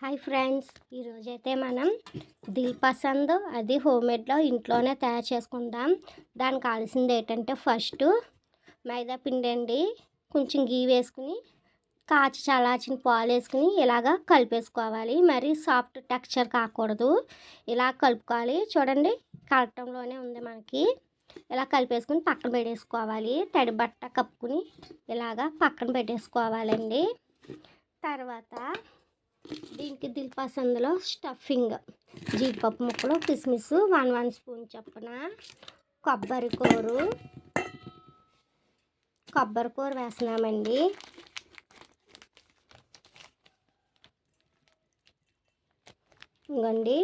Hi friends, ఈరోజైతే మనం దిల్ పసంద్ అది హోమ్మేడ్లో ఇంట్లోనే తయారు చేసుకుందాం. దానికి కావాల్సింది ఏంటంటే ఫస్ట్ మైదా పిండి అండి, కొంచెం గీ వేసుకుని కాచి చల్లార్చిన పాలు వేసుకుని ఇలాగా కలిపేసుకోవాలి. మరి సాఫ్ట్ టెక్స్చర్ కాకూడదు, ఇలా కలుపుకోవాలి. చూడండి, కలపటంలోనే ఉంది మనకి. ఇలా కలిపేసుకుని పక్కన పెట్టేసుకోవాలి. తడి బట్ట కప్పుకుని ఇలాగా పక్కన పెట్టేసుకోవాలండి. తర్వాత దీనికి దిల్ పసంద్లో స్టఫింగ్ జీడిపప్పు ముక్కలు, కిస్మిస్ 1 స్పూన్ చొప్పున, కొబ్బరి కూర వేస్తున్నామండి. ఇంకోండి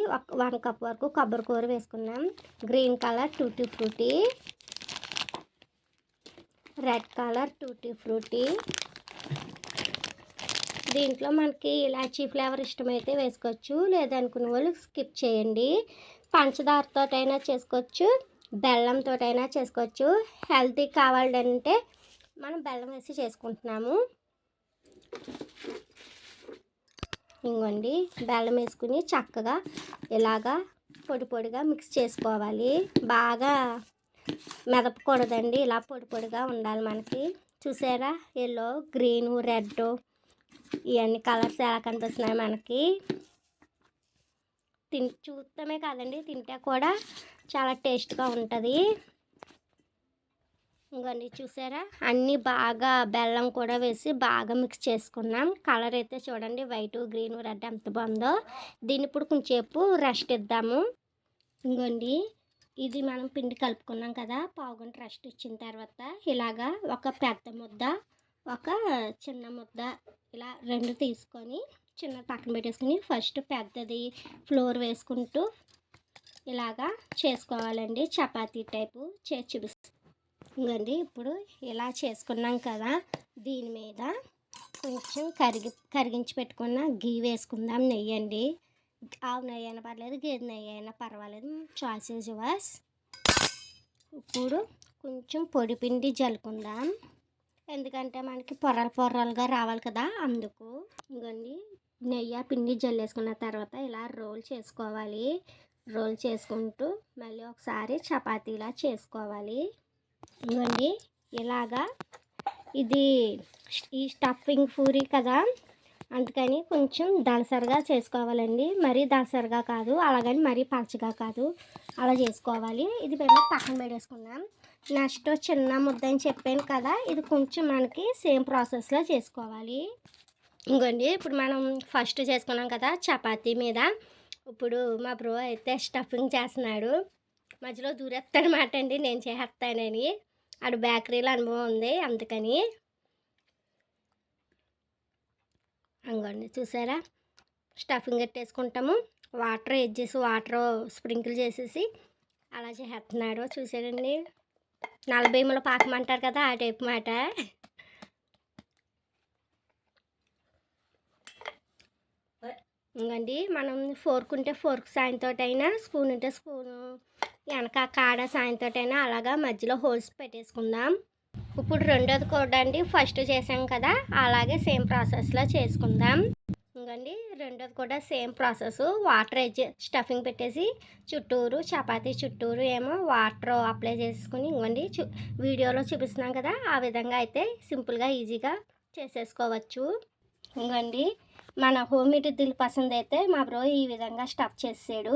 1 కప్ వరకు కొబ్బరి కూర వేసుకున్నాం. Green colour tutti frutti, red colour tutti frutti. దీంట్లో మనకి ఇలాచీ ఫ్లేవర్ ఇష్టమైతే వేసుకోవచ్చు, లేదనుకున్న వాళ్ళు స్కిప్ చేయండి. పంచదారతో అయినా చేసుకోవచ్చు, బెల్లంతో అయినా చేసుకోవచ్చు. హెల్తీ కావాలంటే మనం బెల్లం వేసి చేసుకుంటున్నాము. ఇంకోండి, బెల్లం వేసుకుని చక్కగా ఇలాగా పొడి పొడిగా మిక్స్ చేసుకోవాలి. బాగా మెదపకూడదండి, ఇలా పొడి పొడిగా ఉండాలి మనకి. చూసారా, ఎల్లో, గ్రీను, రెడ్ ఇవన్నీ కలర్స్ ఎలా కనిపిస్తున్నాయి మనకి. చూస్తమే కాదండి, తింటే కూడా చాలా టేస్ట్గా ఉంటుంది. ఇంకోండి చూసారా, అన్నీ బాగా బెల్లం కూడా వేసి బాగా మిక్స్ చేసుకున్నాం. కలర్ అయితే చూడండి, వైట్, గ్రీన్, రెడ్ ఎంత బాగుందో. దీన్ని ఇప్పుడు కొంచెంసేపు రెస్ట్ ఇద్దాము. ఇంకోండి, ఇది మనం పిండి కలుపుకున్నాం కదా, పావుగంట రెస్ట్ ఇచ్చిన తర్వాత ఇలాగా ఒక పెద్ద ముద్ద, ఒక చిన్న ముద్ద, ఇలా 2 తీసుకొని చిన్న పక్కన పెట్టేసుకుని ఫస్ట్ పెద్దది ఫ్లోర్ వేసుకుంటూ ఇలాగా చేసుకోవాలండి. చపాతీ టైపు చేసి చూపిస్తాం. ఇంకండి, ఇప్పుడు ఇలా చేసుకున్నాం కదా, దీని మీద కొంచెం కరిగించి పెట్టుకున్న గీ వేసుకుందాం. నెయ్యి అండి, ఆవు నెయ్యి అయినా పర్లేదు, గేదె నెయ్యి అయినా పర్వాలేదు, చాయిస్ ఈజ్ యువర్స్. ఇప్పుడు కొంచెం పొడి పిండి జల్లుకుందాం, ఎందుకంటే మనకి పొరలుగా రావాలి కదా, అందుకు. ఇంకోండి, నెయ్యి పిండి జల్లేసుకున్న తర్వాత ఇలా రోల్ చేసుకోవాలి. రోల్ చేసుకుంటూ మళ్ళీ ఒకసారి చపాతీలా చేసుకోవాలి. ఇంకోండి, ఇలాగా ఇది ఈ స్టఫింగ్ పూరి కదా, అందుకని కొంచెం దళసరిగా చేసుకోవాలండి. మరీ దళసరిగా కాదు, అలాగని మరీ పలచగా కాదు, అలా చేసుకోవాలి. ఇది మేము పక్కన పెట్టేసుకున్నాం. నెక్స్ట్ చిన్న ముద్ద అని చెప్పాను కదా, ఇది కొంచెం మనకి సేమ్ ప్రాసెస్లో చేసుకోవాలి. ఇంకోండి, ఇప్పుడు మనం ఫస్ట్ చేసుకున్నాం కదా చపాతీ మీద, ఇప్పుడు మా బ్రో అయితే స్టఫింగ్ చేస్తున్నాడు. మధ్యలో దూరేస్తాడనమాట అండి, నేను చేస్తానని. ఆడు బేకరీలో అనుభవం ఉంది, అందుకని. ఇంకోండి చూసారా, స్టఫింగ్ పెట్టేసుకుంటాము. వాటర్ స్ప్రింకిల్ చేసేసి అలా చేస్తున్నాడు. చూసారండి, 40 పాకం అంటారు కదా, ఆ టైప్ మాట. ఇంకండి, మనం ఫోర్క్ ఉంటే ఫోర్క్ సాయంతో అయినా, స్పూన్ ఉంటే స్పూను వెనక కాడ సాయంతో అయినా అలాగా మధ్యలో హోల్స్ పెట్టేసుకుందాం. ఇప్పుడు రెండోది కూడా అండి, ఫస్ట్ చేసాం కదా, అలాగే సేమ్ ప్రాసెస్లో చేసుకుందాం. ఇంకండి, రెండోది కూడా సేమ్ ప్రాసెస్. వాటర్ స్టఫింగ్ పెట్టేసి చపాతీ చుట్టూరు ఏమో వాటర్ అప్లై చేసుకుని, ఇంకండి వీడియోలో చూపిస్తున్నాం కదా, ఆ విధంగా అయితే సింపుల్గా ఈజీగా చేసేసుకోవచ్చు. ఇంకండి, మన హోమ్మేడ్ దిల్ పసంద్ అయితే మా బ్రో ఈ విధంగా స్టఫ్ చేసాడు.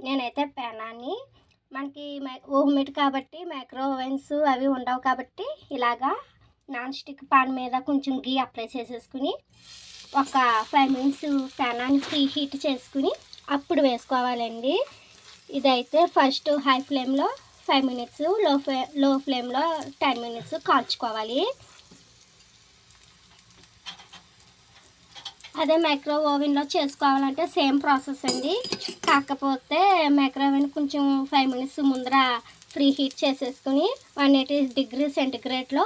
నేనైతే పెనాన్ని, మనకి హోమ్మేడ్ కాబట్టి మైక్రో ఓవెన్స్ అవి ఉండవు కాబట్టి ఇలాగా నాన్ స్టిక్ పాన్ మీద కొంచెం గీ అప్లై చేసేసుకుని ఒక 5 మినిట్స్ పెనాన్ని ప్రీ హీట్ చేసుకుని అప్పుడు వేసుకోవాలండి. ఇదైతే ఫస్ట్ హై ఫ్లేమ్లో 5 మినిట్స్, లో ఫ్లేమ్లో 10 మినిట్స్ కాల్చుకోవాలి. అదే మైక్రో ఓవెన్లో చేసుకోవాలంటే సేమ్ ప్రాసెస్ అండి, కాకపోతే మైక్రో ఓవెన్ కొంచెం 5 మినిట్స్ ముందర ప్రీ హీట్ చేసేసుకుని 180 డిగ్రీ సెంటిగ్రేడ్లో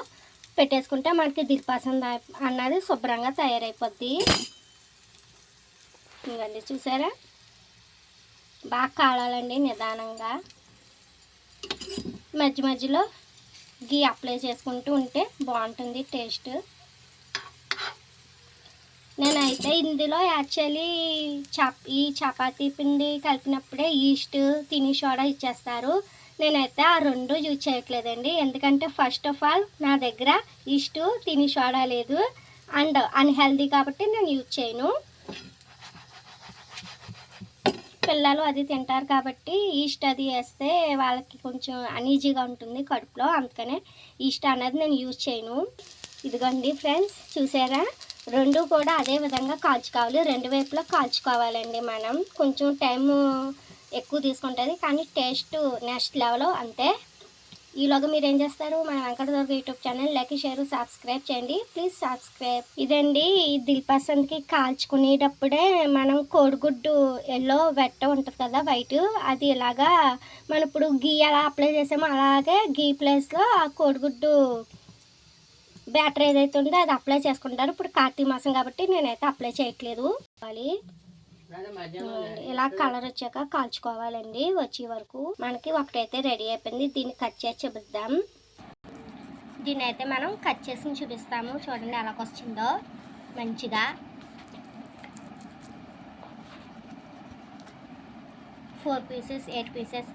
పెట్టేసుకుంటే మనకి దిల్ పసంద్ అన్నది శుభ్రంగా తయారైపోద్ది. ఇంకండి చూసారా, బాగా కాలాలండి నిదానంగా. మధ్యలో గీ అప్లై చేసుకుంటూ ఉంటే బాగుంటుంది టేస్ట్. నేనైతే ఇందులో యాక్చువల్లీ ఈ చపాతీ పిండి కలిపినప్పుడే ఈస్ట్ తిని సోడా ఇచ్చేస్తారు. నేనైతే ఆ రెండు యూజ్ చేయట్లేదండి. ఎందుకంటే ఫస్ట్ ఆఫ్ ఆల్ నా దగ్గర ఈస్ట్ తిని సోడా లేదు అండ్ అన్‌హెల్తీ కాబట్టి నేను యూజ్ చేయను. పిల్లలు అది తింటారు కాబట్టి ఈస్ట్ అది వేస్తే వాళ్ళకి కొంచెం అనీజీగా ఉంటుంది కడుపులో. అందుకనే ఈస్ట్ అనేది నేను యూజ్ చేయను. ఇదిగోండి ఫ్రెండ్స్, చూసారా? రెండు కూడా అదే విధంగా కాల్చుకోవాలి. రెండు వైపులా కాల్చుకోవాలండి. మనం కొంచెం టైము ఎక్కువ తీసుకుంటుంది కానీ టేస్ట్ నెక్స్ట్ లెవెల్ అంతే. ఈలోగా మీరు ఏం చేస్తారు, మన Venkatadurga YouTube channel like, share, subscribe చేయండి. Please subscribe. ఇదండి దిల్ పసంద్కి కాల్చుకునేటప్పుడే మనం కోడిగుడ్డు ఎల్లో వెట్ట ఉంటుంది కదా వైట్, అది ఇలాగా మనం ఇప్పుడు గీ ఎలా అప్లై చేసామో అలాగే గీ ప్లేస్లో ఆ కోడిగుడ్డు బ్యాటర్ ఏదైతే ఉందో అది అప్లై చేసుకుంటారు. ఇప్పుడు కార్తీక మాసం కాబట్టి నేనైతే అప్లై చేయట్లేదు. ఇలా కలర్ వచ్చాక కాల్చుకోవాలండి వచ్చే వరకు. మనకి ఒకటైతే రెడీ అయిపోయింది. దీన్ని కట్ చేసి చూపిద్దాం. దీన్ని అయితే మనం కట్ చేసి చూపిస్తాము. చూడండి ఎలాగొచ్చిందో మంచిగా. 4 పీసెస్ 8 పీసెస్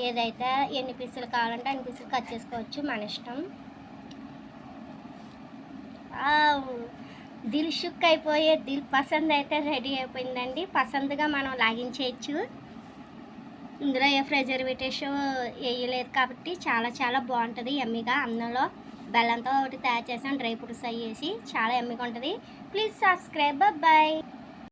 ఏదైతే ఎన్ని పీసులు కావాలంటే అన్ని పీసులు కట్ చేసుకోవచ్చు, మన ఇష్టం. దిల్ షుక్ అయిపోయే దిల్ పసంద్ అయితే రెడీ అయిపోయిందండి. పసందుగా మనం లాగించేయచ్చు. ఇందులో ఏ ప్రిజర్వేటివ్స్ వేయలేదు కాబట్టి చాలా చాలా బాగుంటుంది యమ్మీగా. అన్నంలో బెల్లంతో ఒకటి తయారు చేసాను, డ్రై ఫ్రూట్స్ అవి వేసి చాలా యమ్మీగా ఉంటుంది. Please subscribe. బాయ్.